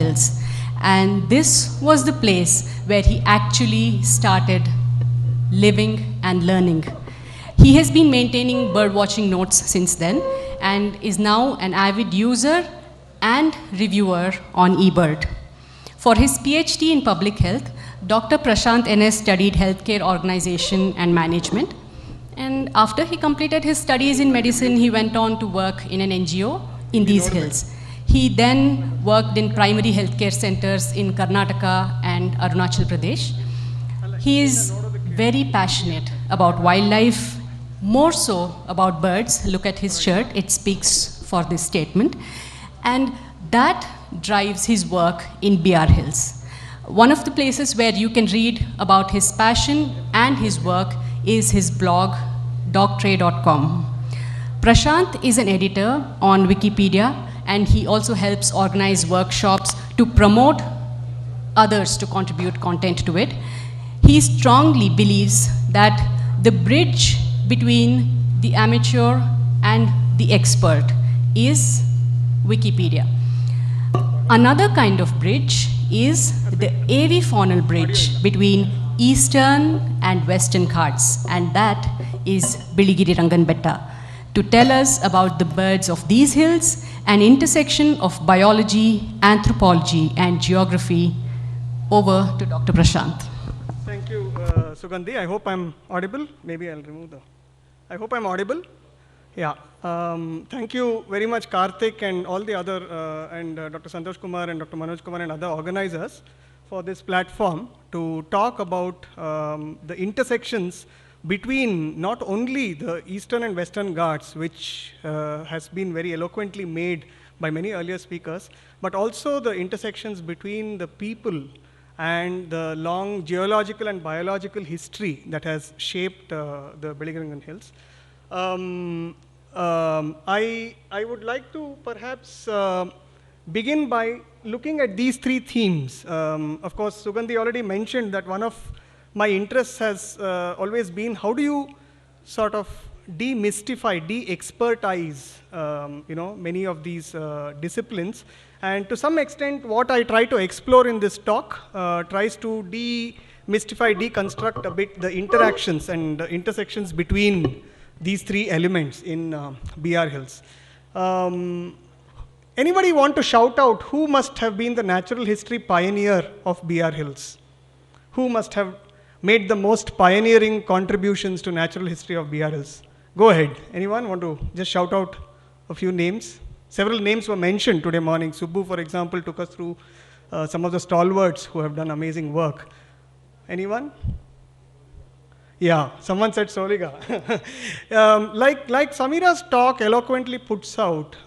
Hills. And this was the place where he actually started living and learning. He has been maintaining birdwatching notes since then and is now an avid user and reviewer on eBird. For his PhD in public health, Dr. Prashant NS studied healthcare organization and management. And after he completed his studies in medicine, he went on to work in an NGO in these hills. He then worked in primary healthcare centers in Karnataka and Arunachal Pradesh. He is very passionate about wildlife, more so about birds. Look at his shirt, it speaks for this statement. And that drives his work in BR Hills. One of the places where you can read about his passion and his work is his blog, dogtray.com. Prashant is an editor on Wikipedia, and he also helps organize workshops to promote others to contribute content to it. He strongly believes that the bridge between the amateur and the expert is Wikipedia. Another kind of bridge is the avifaunal bridge between Eastern and Western Ghats, and that is Biligiri Ranganbetta, to tell us about the birds of these hills, an intersection of biology, anthropology, and geography. Over to Dr. Prashant. Thank you, Sugandhi. I hope I'm audible. Maybe I'll remove the... I hope I'm audible. Yeah. Thank you very much, Karthik, and all the other, and Dr. Santosh Kumar and Dr. Manoj Kumar and other organizers for this platform to talk about the intersections between not only the Eastern and Western Ghats, which has been very eloquently made by many earlier speakers, but also the intersections between the people and the long geological and biological history that has shaped the Biligiri Hills. I would like to perhaps begin by looking at these three themes. Of course, Sugandhi already mentioned that one of my interests has always been how do you sort of demystify, de-expertise many of these disciplines. And to some extent, what I try to explore in this talk tries to demystify, deconstruct a bit the interactions and the intersections between these three elements in BR Hills. Anybody want to shout out who must have been the natural history pioneer of BR Hills? Who must have made the most pioneering contributions to natural history of BR Hills? Go ahead. Anyone want to just shout out a few names? Several names were mentioned today morning. Subbu, for example, took us through some of the stalwarts who have done amazing work. Anyone? Yeah, someone said Soliga. Like Samira's talk eloquently puts out,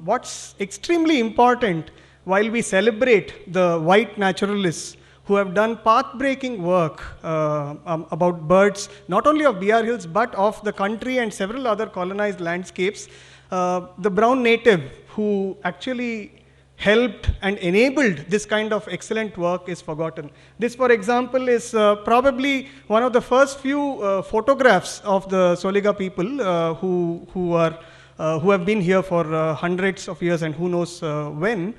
what's extremely important while we celebrate the white naturalists who have done path-breaking work about birds, not only of BR Hills, but of the country and several other colonized landscapes. The brown native who actually helped and enabled this kind of excellent work is forgotten. This, for example, is probably one of the first few photographs of the Soliga people who have been here for hundreds of years and who knows when.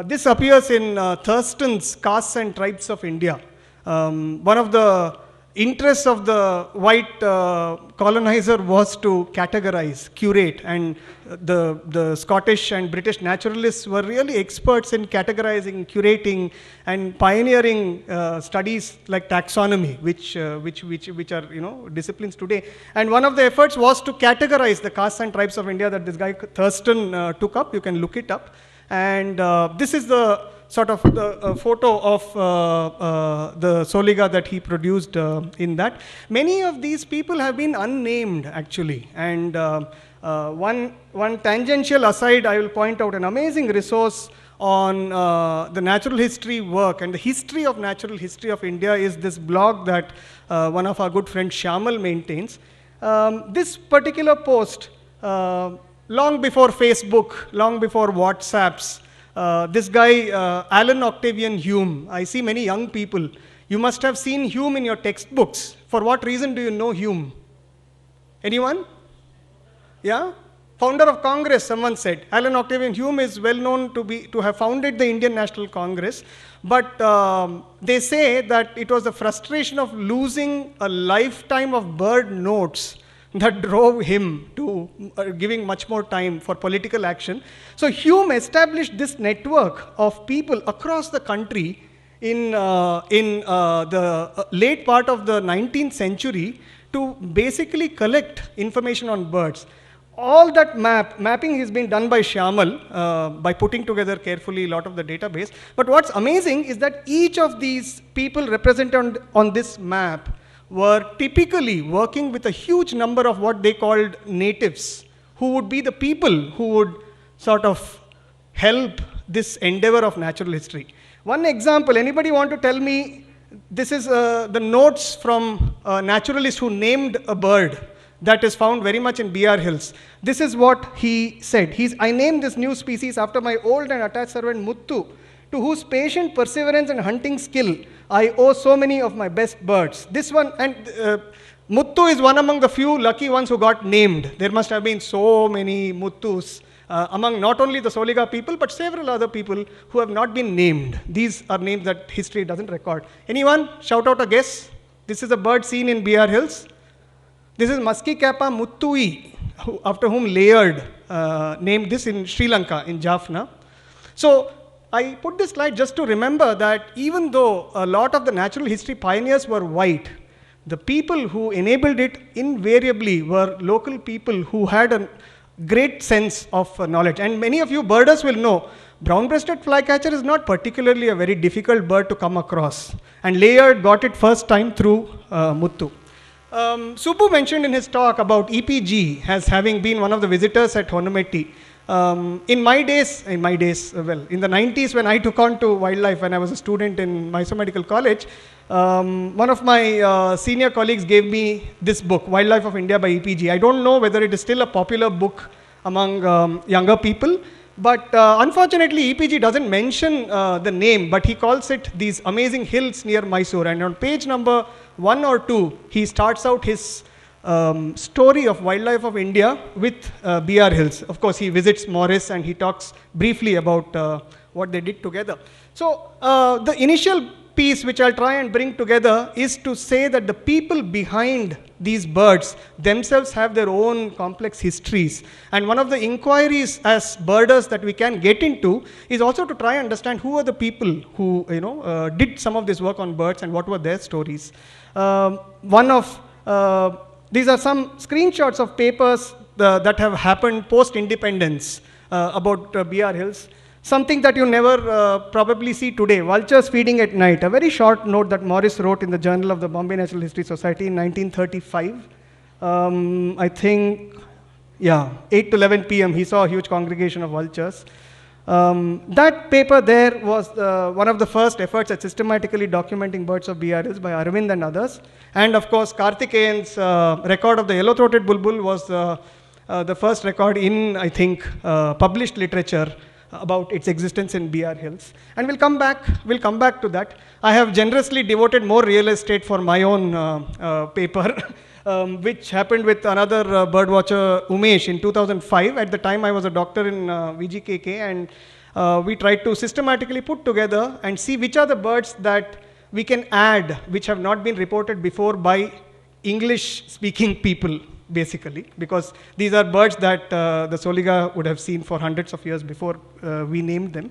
This appears in Thurston's Castes and Tribes of India. One of the interests of the white colonizer was to categorize, curate, and the Scottish and British naturalists were really experts in categorizing, curating, and pioneering studies like taxonomy, which are disciplines today. And one of the efforts was to categorize the castes and tribes of India that this guy Thurston took up. You can look it up. And this is the sort of the photo of the Soliga that he produced in that. Many of these people have been unnamed, actually. And one tangential aside, I will point out an amazing resource on the natural history work and the history of natural history of India is this blog that one of our good friends Shyamal maintains. This particular post, long before Facebook, long before WhatsApps, this guy, Alan Octavian Hume, I see many young people. You must have seen Hume in your textbooks. For what reason do you know Hume? Anyone? Yeah? Founder of Congress, someone said. Alan Octavian Hume is well known to have founded the Indian National Congress, but they say that it was the frustration of losing a lifetime of bird notes that drove him to giving much more time for political action. So Hume established this network of people across the country in the late part of the 19th century to basically collect information on birds. All that mapping has been done by Shyamal by putting together carefully a lot of the database. But what's amazing is that each of these people represented on this map were typically working with a huge number of what they called natives, who would be the people who would sort of help this endeavor of natural history. One example, anybody want to tell me, this is the notes from a naturalist who named a bird that is found very much in BR Hills. This is what he said. I named this new species after my old and attached servant Muttu, to whose patient perseverance and hunting skill I owe so many of my best birds. This one, and Muttu is one among the few lucky ones who got named. There must have been so many Muttus among not only the Soliga people, but several other people who have not been named. These are names that history doesn't record. Anyone? Shout out a guess. This is a bird seen in BR Hills. This is Musky Kappa muttui, after whom Layard named this in Sri Lanka, in Jaffna. So I put this slide just to remember that even though a lot of the natural history pioneers were white, the people who enabled it invariably were local people who had a great sense of knowledge. And many of you birders will know, brown-breasted flycatcher is not particularly a very difficult bird to come across. And Layard got it first time through Muttu. Subbu mentioned in his talk about EPG as having been one of the visitors at Honumeti. In my days, in the 90s when I took on to wildlife when I was a student in Mysore Medical College, one of my senior colleagues gave me this book, Wildlife of India by EPG. I don't know whether it is still a popular book among younger people, but unfortunately EPG doesn't mention the name, but he calls it these amazing hills near Mysore. And on page number 1 or 2, he starts out his story of wildlife of India with BR Hills. Of course, he visits Morris and he talks briefly about what they did together. So the initial piece which I'll try and bring together is to say that the people behind these birds themselves have their own complex histories. And one of the inquiries as birders that we can get into is also to try and understand who are the people who did some of this work on birds and what were their stories. These are some screenshots of papers that have happened post-independence about BR Hills. Something that you never probably see today, vultures feeding at night. A very short note that Morris wrote in the Journal of the Bombay Natural History Society in 1935. I think, 8 to 11 p.m. he saw a huge congregation of vultures. That paper there was one of the first efforts at systematically documenting birds of BR Hills by Arvind and others. And of course, Karthikeyan's record of the yellow-throated bulbul was the first record in, I think, published literature about its existence in BR Hills. And we'll come back to that. I have generously devoted more real estate for my own paper, which happened with another birdwatcher, Umesh, in 2005. At the time, I was a doctor in VGKK, and we tried to systematically put together and see which are the birds that we can add, which have not been reported before by English-speaking people, basically, because these are birds that the Soliga would have seen for hundreds of years before we named them.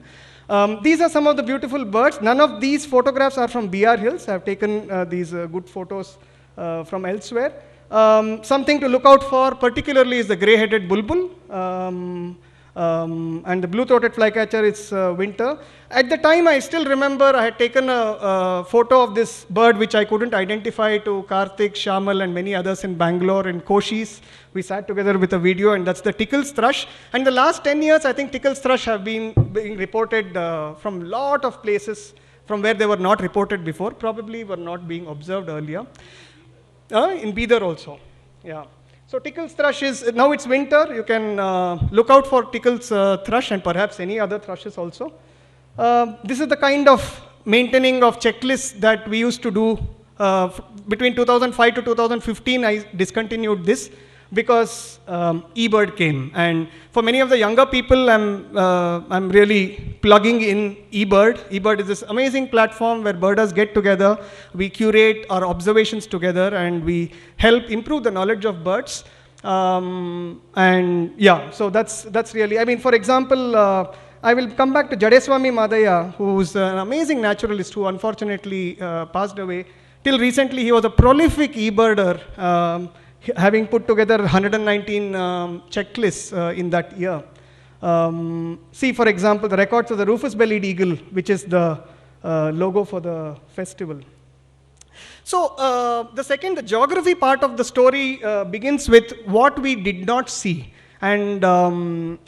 These are some of the beautiful birds. None of these photographs are from BR Hills. I have taken these good photos from elsewhere. Something to look out for particularly is the grey-headed bulbul, and the blue-throated flycatcher is winter. At the time, I still remember I had taken a photo of this bird which I couldn't identify to Karthik, Shyamal, and many others in Bangalore and Koshis. We sat together with a video, and that's the Tickle's thrush. And the last 10 years, I think Tickle's thrush have been being reported from a lot of places from where they were not reported before, probably were not being observed earlier. In Bidar also, yeah. So Tickle's thrush is, now it's winter, you can look out for Tickle's thrush and perhaps any other thrushes also. This is the kind of maintaining of checklists that we used to do between 2005 to 2015. I discontinued this. because eBird came. And for many of the younger people, I'm really plugging in eBird. eBird is this amazing platform where birders get together, we curate our observations together, and we help improve the knowledge of birds. And yeah, so that's really, I mean, for example, I will come back to Jadeswami Madaya, who's an amazing naturalist who unfortunately passed away. Till recently, he was a prolific eBirder, having put together 119 checklists in that year. See, for example, the records of the rufous-bellied eagle, which is the logo for the festival. So the geography part of the story begins with what we did not see. And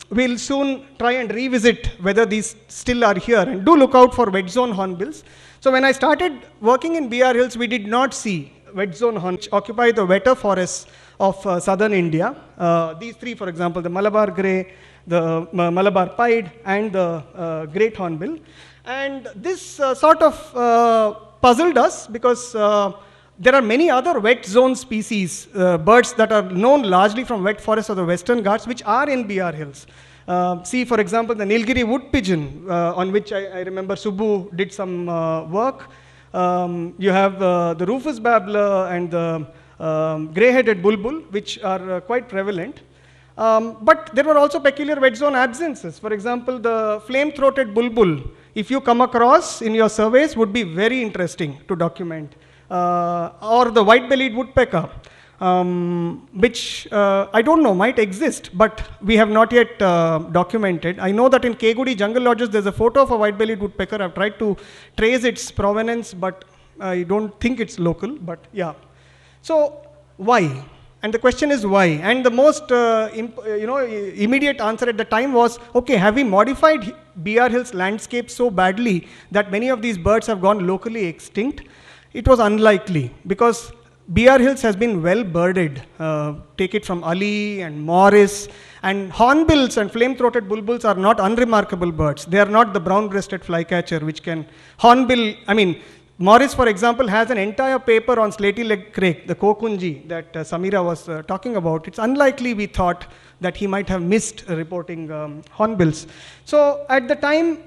we'll soon try and revisit whether these still are here. And do look out for wet zone hornbills. So when I started working in BR Hills, we did not see wet zone hornbills, which occupy the wetter forests of southern India. These three, for example, the Malabar grey, the Malabar pied, and the great hornbill. And this sort of puzzled us because there are many other wet zone species, birds that are known largely from wet forests of the Western Ghats, which are in BR Hills. See, for example, the Nilgiri wood pigeon, on which I remember Subbu did some work. You have the rufous babbler and the grey-headed bulbul, which are quite prevalent. But there were also peculiar wet zone absences. For example, the flame-throated bulbul, if you come across in your surveys, would be very interesting to document. Or the white-bellied woodpecker, which I don't know, might exist, but we have not yet documented. I know that in Kegudi Jungle Lodges, there's a photo of a white-bellied woodpecker. I've tried to trace its provenance, but I don't think it's local, but yeah. So, why? And the question is why? And the most immediate answer at the time was, okay, have we modified BR Hills landscape so badly that many of these birds have gone locally extinct? It was unlikely, because BR Hills has been well birded. Take it from Ali and Morris, and hornbills and flame-throated bulbuls are not unremarkable birds. They are not the brown-breasted flycatcher, which can, hornbill, I mean, Morris, for example, has an entire paper on slaty-legged crake, the kokunji that Samira was talking about. It's unlikely, we thought, that he might have missed reporting hornbills. So at the time,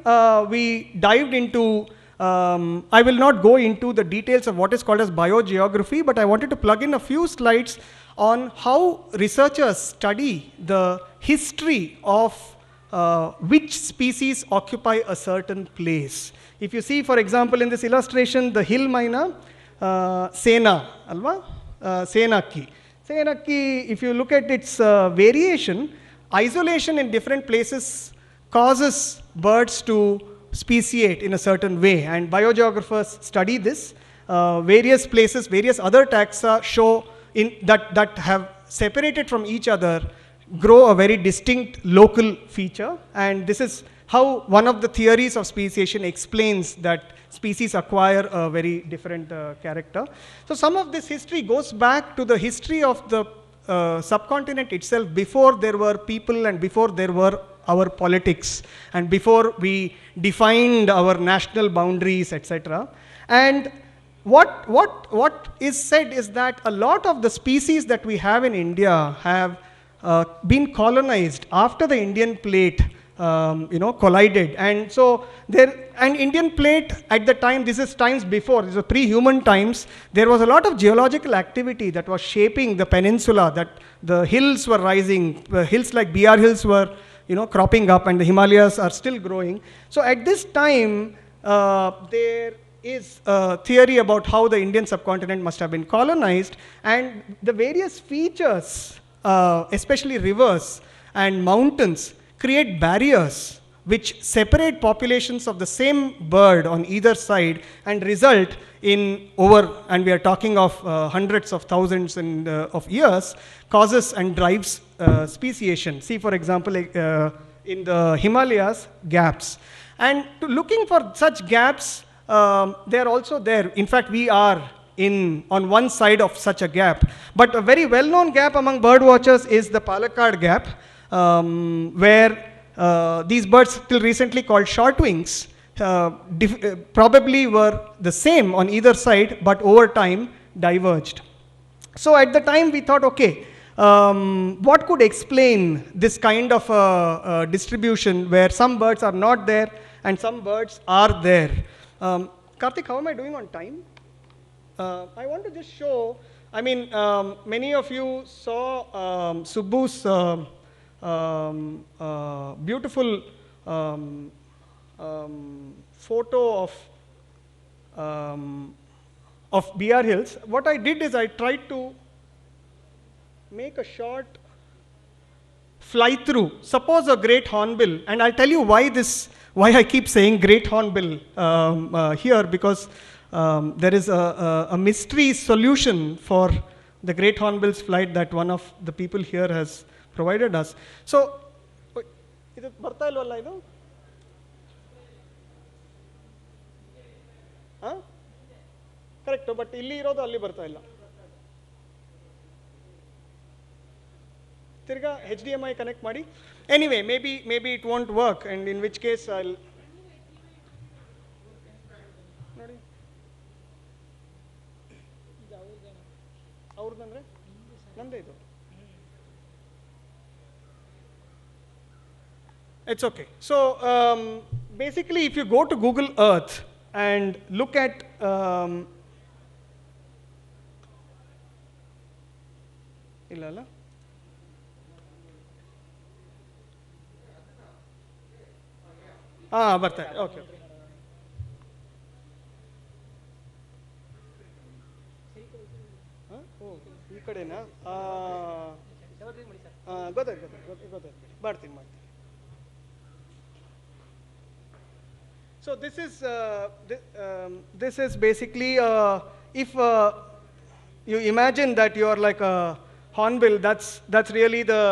we dived into I will not go into the details of what is called as biogeography, but I wanted to plug in a few slides on how researchers study the history of which species occupy a certain place. If you see, for example, in this illustration, the hill myna, Sena, alva? Senakki. Senakki, if you look at its variation, isolation in different places causes birds to speciate in a certain way, and biogeographers study this. Various places, various other taxa show that have separated from each other grow a very distinct local feature, and this is how one of the theories of speciation explains that species acquire a very different character. So some of this history goes back to the history of the subcontinent itself, before there were people and before there were our politics, and before we defined our national boundaries, etc. And what is said is that a lot of the species that we have in India have been colonized after the Indian plate collided. And so an Indian plate at the time, this is times before, this is pre-human times, there was a lot of geological activity that was shaping the peninsula, that the hills were rising, hills like BR Hills were cropping up, and the Himalayas are still growing. So at this time, there is a theory about how the Indian subcontinent must have been colonized, and the various features, especially rivers and mountains, create barriers which separate populations of the same bird on either side and result in and we are talking of hundreds of thousands of years, causes and drives speciation. See, for example, in the Himalayas, gaps. And looking for such gaps, they are also there. In fact, we are on one side of such a gap. But a very well-known gap among bird watchers is the Palakkad Gap, where these birds, till recently called shortwings, probably were the same on either side, but over time diverged. So at the time we thought, okay, What could explain this kind of distribution where some birds are not there and some birds are there? Karthik, how am I doing on time? I want to just show, many of you saw Subbu's beautiful photo of BR Hills. What I did is I tried to make a short fly through. Suppose a great hornbill, and I'll tell you why I keep saying great hornbill here, because there is a mystery solution for the great hornbill's flight that one of the people here has provided us. So, is it barta ilvalla idu? Correct, but illi irodu alli barta illa. Tirga HDMI connect ಮಾಡಿ. Anyway, maybe it won't work, and in which case I'll ನೋಡಿ ಅವ್ರದಂದ್ರೆ ನಂದೇ ಇದು. It's okay. So basically, if you go to Google Earth and look at illala. ಬರ್ತಾ ಇದೆ. Okay. ಈ ಕಡೆನಾ? ಗೊತ್ತಾಯ್ತು. ಮಾಡ್ತೀನಿ. So this is basically if you imagine that you are like a hornbill, that's really the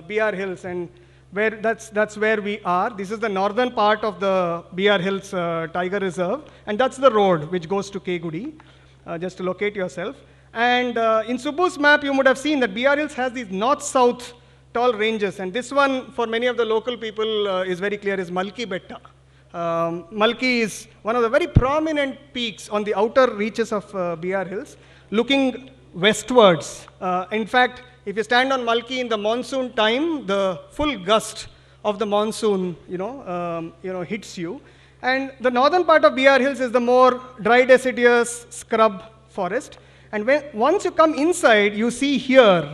BR Hills, and that's where we are. This is the northern part of the BR Hills Tiger Reserve, and that's the road which goes to Kegudi, just to locate yourself. And in Subbu's map, you would have seen that BR Hills has these north-south tall ranges, and this one, for many of the local people, is very clear, is Malki Betta. Malki is one of the very prominent peaks on the outer reaches of BR Hills, looking westwards. In fact, if you stand on Malki in the monsoon time, the full gust of the monsoon, hits you. And the northern part of BR Hills is the more dry deciduous scrub forest. And once you come inside, you see here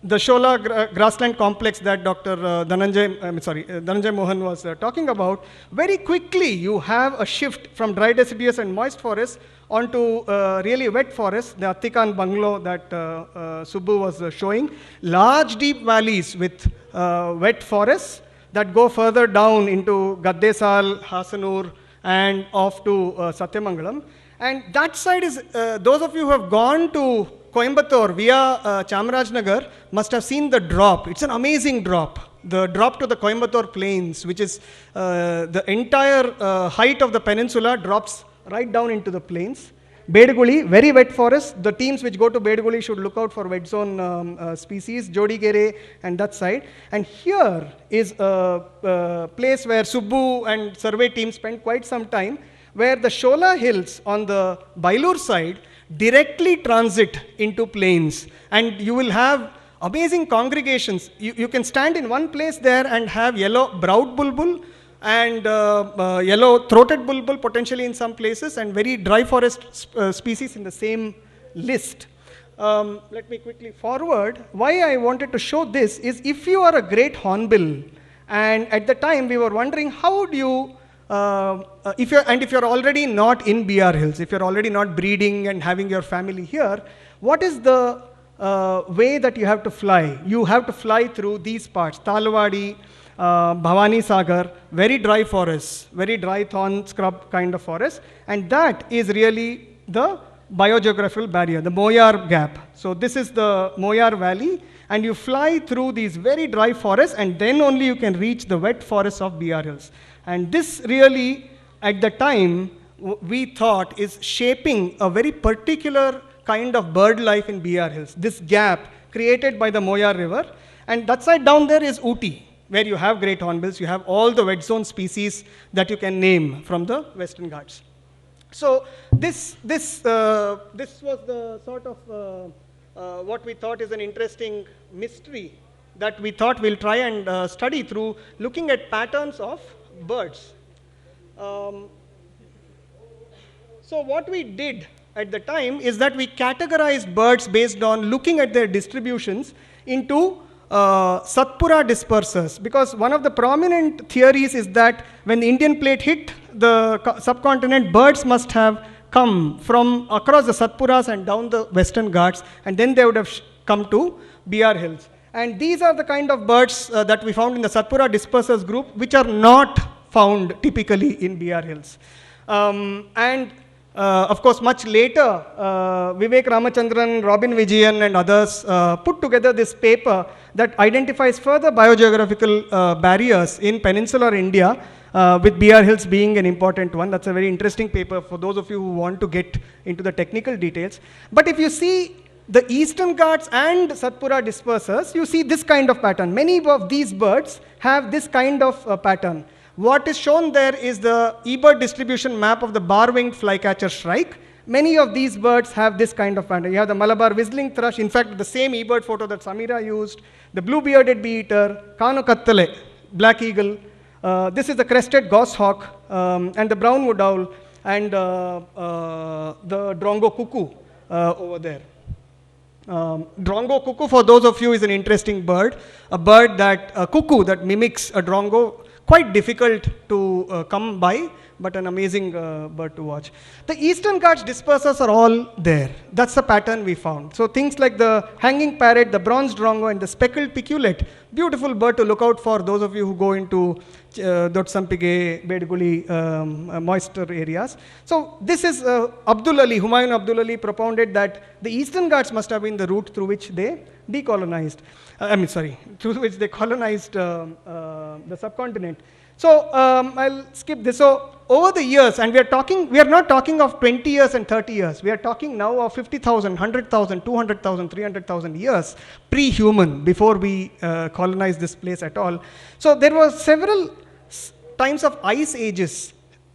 the Shola grassland complex that Dr. Dhananjay Mohan was talking about. Very quickly, you have a shift from dry deciduous and moist forest onto really wet forest, the Attikan bungalow that Subbu was showing. Large, deep valleys with wet forests that go further down into Gaddesal, Hasanur, and off to Satyamangalam. And that side is, those of you who have gone to Coimbatore via Chamarajnagar must have seen the drop. It's an amazing drop. The drop to the Coimbatore plains, which is the entire height of the peninsula, drops right down into the plains. Bedguli, very wet forest. The teams which go to Bedguli should look out for wet zone species, Jodigere and that side. And here is a place where Subbu and survey team spent quite some time, where the Shola Hills on the Bailur side directly transit into plains. And you will have amazing congregations. You can stand in one place there and have yellow browed bulbul and yellow throated bulbul potentially in some places, and very dry forest species in the same list. Let me quickly forward. Why I wanted to show this is, if you are a great hornbill, and at the time we were wondering how do you if you're already not in BR Hills, if you're already not breeding and having your family here, what is the way that you have to fly? You have to fly through these parts: Talwadi, Bhavani Sagar, very dry forests, very dry thorn scrub kind of forest, and that is really the biogeographical barrier, the Moyar Gap. So this is the Moyar Valley, and you fly through these very dry forests, and then only you can reach the wet forests of BR Hills. And this really, at the time, we thought is shaping a very particular kind of bird life in BR Hills, this gap created by the Moyar River. And that side down there is Ooty, where you have great hornbills, you have all the wet zone species that you can name from the Western Ghats. So this was the sort of what we thought is an interesting mystery that we thought we'll try and study through looking at patterns of birds. Um, so what we did at the time is that we categorized birds based on looking at their distributions into Satpura dispersers, because one of the prominent theories is that when the Indian plate hit the subcontinent, birds must have come from across the Satpuras and down the Western Ghats, and then they would have come to Bear Hills. And these are the kind of birds that we found in the Satpura dispersers group, which are not found typically in Bear Hills. Of course, much later, Vivek Ramachandran, Robin Vijayan, and others put together this paper that identifies further biogeographical barriers in peninsular India, with Bear Hills being an important one. That's a very interesting paper for those of you who want to get into the technical details. But if you see the Eastern Ghats and Satpura dispersers, you see this kind of pattern. Many of these birds have this kind of pattern. What is shown there is the eBird distribution map of the bar-winged flycatcher shrike. Many of these birds have this kind of pattern. You have the Malabar whistling thrush, in fact, the same eBird photo that Samira used, the blue-bearded bee-eater, Kano-kattale, black eagle. This is the crested goshawk, and the brown wood owl, and the drongo cuckoo over there. Drongo cuckoo, for those of you, is an interesting bird. A cuckoo that mimics a drongo. Quite difficult to come by, but an amazing bird to watch. The Eastern Ghats dispersers are all there. That's the pattern we found. So things like the hanging parrot, the bronze drongo, and the speckled piculet, beautiful bird to look out for those of you who go into Dotsampige, Bedguli, moisture areas. So this is Humayun Abdul Ali propounded that the Eastern Ghats must have been the route through which they decolonized. Through which they colonized the subcontinent. So I'll skip this. So over the years, and we are not talking of 20 years and 30 years. We are talking now of 50,000, 100,000, 200,000, 300,000 years pre-human, before we colonized this place at all. So there were several times of ice ages,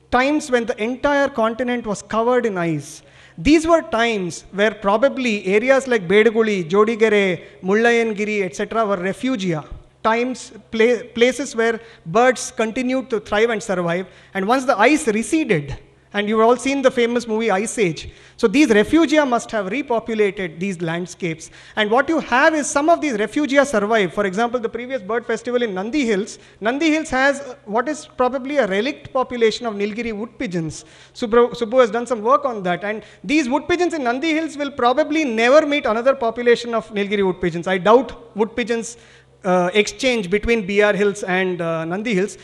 times when the entire continent was covered in ice. These were times where probably areas like Bedguli, Jodigere, Mullayangiri, etc. were refugia. Places where birds continued to thrive and survive. And once the ice receded, and you've all seen the famous movie Ice Age, so these refugia must have repopulated these landscapes. And what you have is some of these refugia survive. For example, the previous bird festival in Nandi Hills has what is probably a relict population of Nilgiri wood pigeons. Subbu has done some work on that. And these wood pigeons in Nandi Hills will probably never meet another population of Nilgiri wood pigeons. I doubt wood pigeons exchange between Bear Hills and Nandi Hills.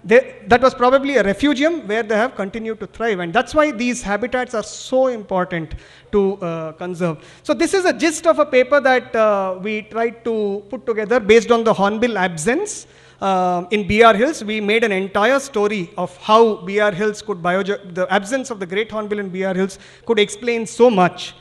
That was probably a refugium where they have continued to thrive, and that's why these habitats are so important to conserve. So this is a gist of a paper that we tried to put together based on the hornbill absence in Bear Hills. We made an entire story of how Bear Hills the absence of the great hornbill in Bear Hills could explain so much.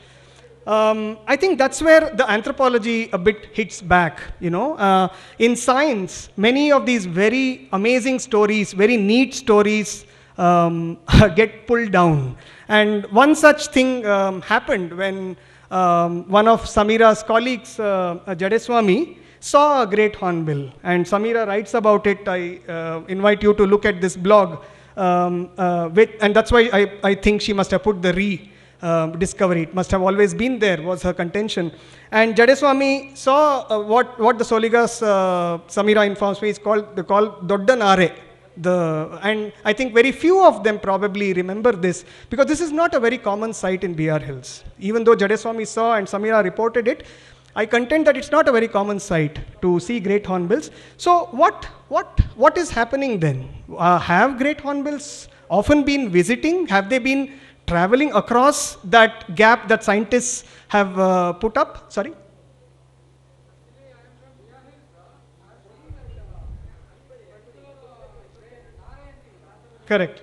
I think that's where the anthropology a bit hits back, in science, many of these very amazing stories, very neat stories get pulled down. And one such thing happened when one of Samira's colleagues, Jadeswamy, saw a great hornbill. And Samira writes about it. I invite you to look at this blog. And that's why I think she must have put the discovery. It must have always been there, was her contention. And Jadeswamy saw what the Soligas, Samira informs me, they call Doddanare. And I think very few of them probably remember this, because this is not a very common sight in Bear Hills. Even though Jadeswamy saw and Samira reported it, I contend that it's not a very common sight to see great hornbills. So what is happening then? Have great hornbills often been visiting? Have they been traveling across that gap that scientists have put up? Sorry? Correct.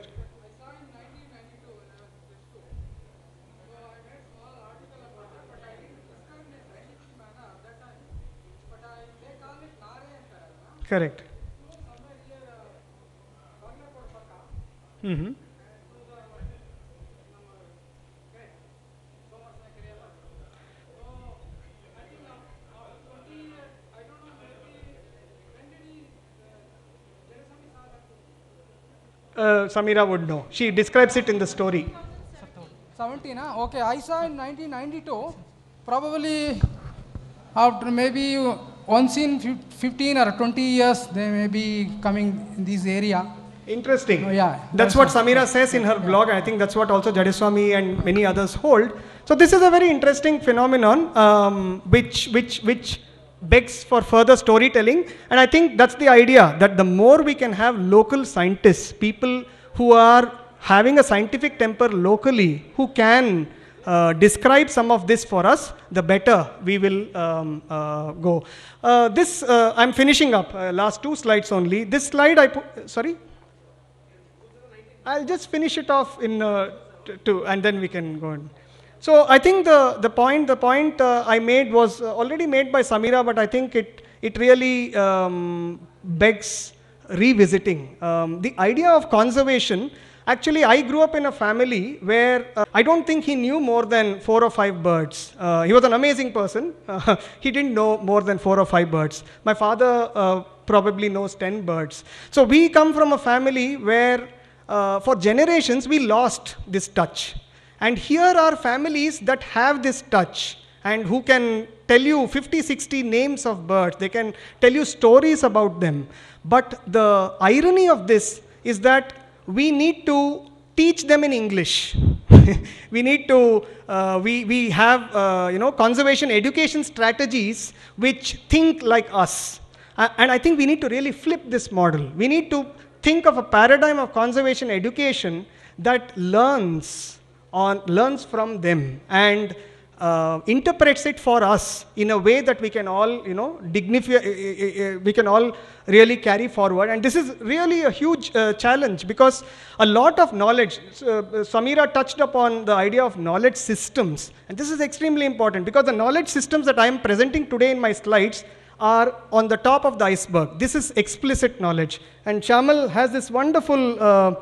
Correct. Mm-hmm. Samira would know. She describes it in the story. 17, okay. I saw in 1992, probably after maybe once in 15 or 20 years, they may be coming in this area. Interesting. Oh, yeah. That's what Samira says in her blog. I think that's what also Jadeswamy and many others hold. So this is a very interesting phenomenon, which begs for further storytelling. And I think that's the idea, that the more we can have local scientists, people who are having a scientific temper locally, who can describe some of this for us, the better we will go. I'm finishing up, last 2 slides only. This slide I put, sorry? I'll just finish it off in 2 and then we can go on. So I think the point I made was already made by Samira, but I think it really begs revisiting. The idea of conservation, actually I grew up in a family where I don't think he knew more than 4 or 5 birds. He was an amazing person. He didn't know more than 4 or 5 birds. My father probably knows 10 birds. So we come from a family where for generations we lost this touch. And here are families that have this touch and who can tell you 50, 60 names of birds. They can tell you stories about them. But the irony of this is that we need to teach them in English. We need to, we have, conservation education strategies which think like us. And I think we need to really flip this model. We need to think of a paradigm of conservation education that learns from them and interprets it for us in a way that we can all, we can all really carry forward. And this is really a huge challenge, because a lot of knowledge, Samira touched upon the idea of knowledge systems. And this is extremely important, because the knowledge systems that I am presenting today in my slides are on the top of the iceberg. This is explicit knowledge. And Shamal has this wonderful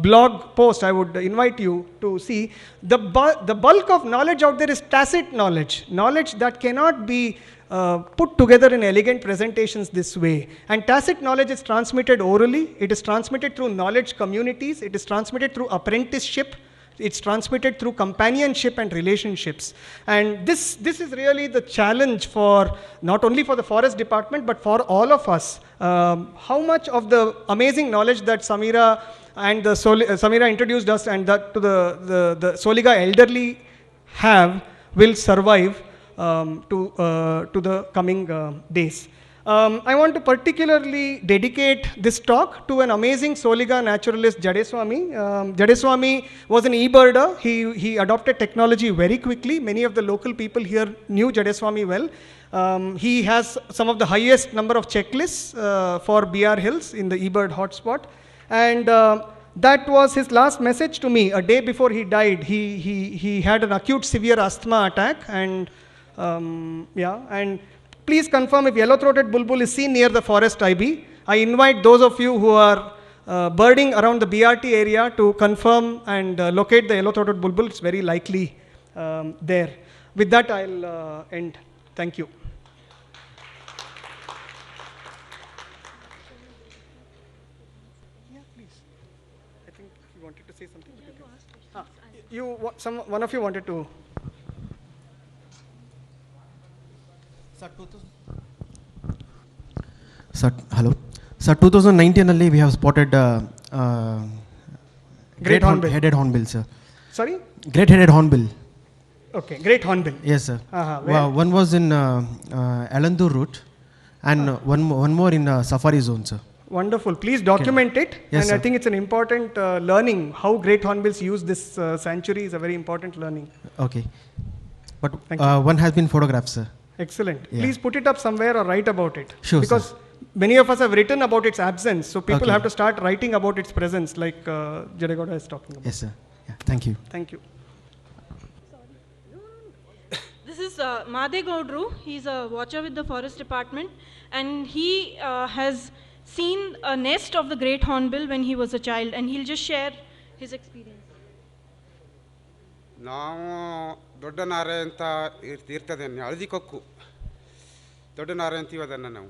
blog post I would invite you to see. The bulk of knowledge out there is tacit knowledge, knowledge that cannot be put together in elegant presentations this way. And tacit knowledge is transmitted orally, it is transmitted through knowledge communities, it is transmitted through apprenticeship, it's transmitted through companionship and relationships. And this is really the challenge for, not only for the forest department, but for all of us. How much of the amazing knowledge that Samira and Samira introduced us, and that to the Soliga elderly have, will survive to the coming days. I want to particularly dedicate this talk to an amazing Soliga naturalist, Jadeswamy. Jadeswamy was an e-birder. He adopted technology very quickly. Many of the local people here knew Jadeswamy well. He has some of the highest number of checklists for BR Hills in the e-bird hotspot. And that was his last message to me. A day before he died, he had an acute severe asthma attack. And and please confirm if yellow-throated bulbul is seen near the forest IB. I invite those of you who are birding around the BRT area to confirm and locate the yellow-throated bulbul. It's very likely there. With that, I'll end. Thank you. Yeah, please. I think you wanted to say something. One of you wanted to. Hello. Sir, 2019 we have spotted Great hornbill. headed hornbill, sir. Sorry? Great headed hornbill. Okay, great hornbill. Yes, sir. Where? One was in Alandur route, and one more in Safari zone, sir. Wonderful. Please document it. Yes, and sir. I think it's an important learning. How great hornbills use this sanctuary is a very important learning. Okay. But Thank you. one has been photographed, sir. Excellent. Yeah. Please put it up somewhere or write about it. Sure, because many of us have written about its absence. So people Okay. have to start writing about its presence, like Jadegoda is talking about. Yes, sir. Yeah. Thank you. Thank you. This is Madhe Gaudru. He's a watcher with the forest department, and he has seen a nest of the great hornbill when he was a child, and he'll just share his experience. ನಾವು ದೊಡ್ಡ ನಾರೆ ಅಂತ ಇರ್ತದೆ ಹಳದಿ ಕೊಕ್ಕು ದೊಡ್ಡ ನಾರೆ ಅಂತೀವಿ ಅದನ್ನು ನಾವು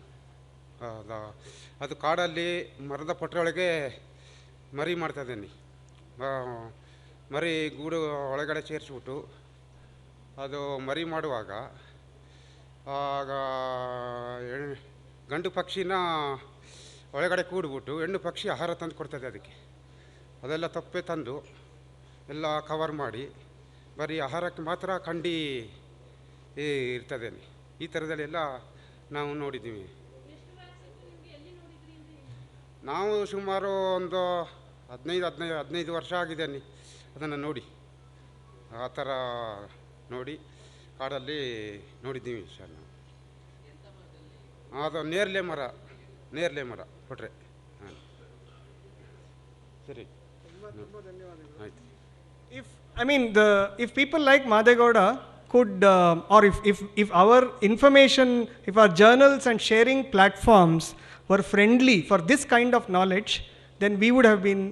ಅದು ಕಾಡಲ್ಲಿ ಮರದ ಪೊಟ್ಟೆಯೊಳಗೆ ಮರಿ ಮಾಡ್ತಾಯಿದ್ದೀನಿ. ಮರಿ ಗೂಡು ಒಳಗಡೆ ಸೇರಿಸ್ಬಿಟ್ಟು ಅದು ಮರಿ ಮಾಡುವಾಗ ಆಗ ಗಂಡು ಪಕ್ಷಿನ ಒಳಗಡೆ ಕೂಡ್ಬಿಟ್ಟು ಹೆಣ್ಣು ಪಕ್ಷಿ ಆಹಾರ ತಂದು ಕೊಡ್ತದೆ ಅದಕ್ಕೆ. ಅದೆಲ್ಲ ತಪ್ಪೆ ತಂದು ಎಲ್ಲ ಕವರ್ ಮಾಡಿ ಬರೀ ಆಹಾರಕ್ಕೆ ಮಾತ್ರ ಕಂಡು ಇರ್ತದೆ. ಈ ಥರದಲ್ಲೆಲ್ಲ ನಾವು ನೋಡಿದ್ದೀವಿ. ನಾವು ಸುಮಾರು ಒಂದು 15 ವರ್ಷ ಆಗಿದೆ ಅದನ್ನು ನೋಡಿ. ಆ ಥರ ನೋಡಿ ಕಾಡಲ್ಲಿ ನೋಡಿದ್ದೀವಿ ಸರ್ ನಾವು. ಅದು ನೇರಳೆ ಮರ ಕೊಟ್ಟರೆ ಹಾಂ ಸರಿ ಆಯಿತು. If people like Madegowda could, or if our information, if our journals and sharing platforms were friendly for this kind of knowledge, then we would have been,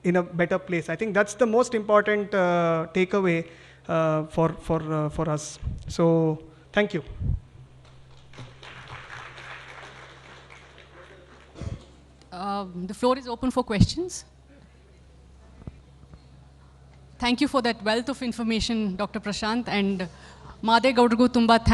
in a better place. I think that's the most important takeaway for us. So, thank you. The floor is open for questions. Thank you for that wealth of information, Dr. Prashant, and Madegowdagu tumba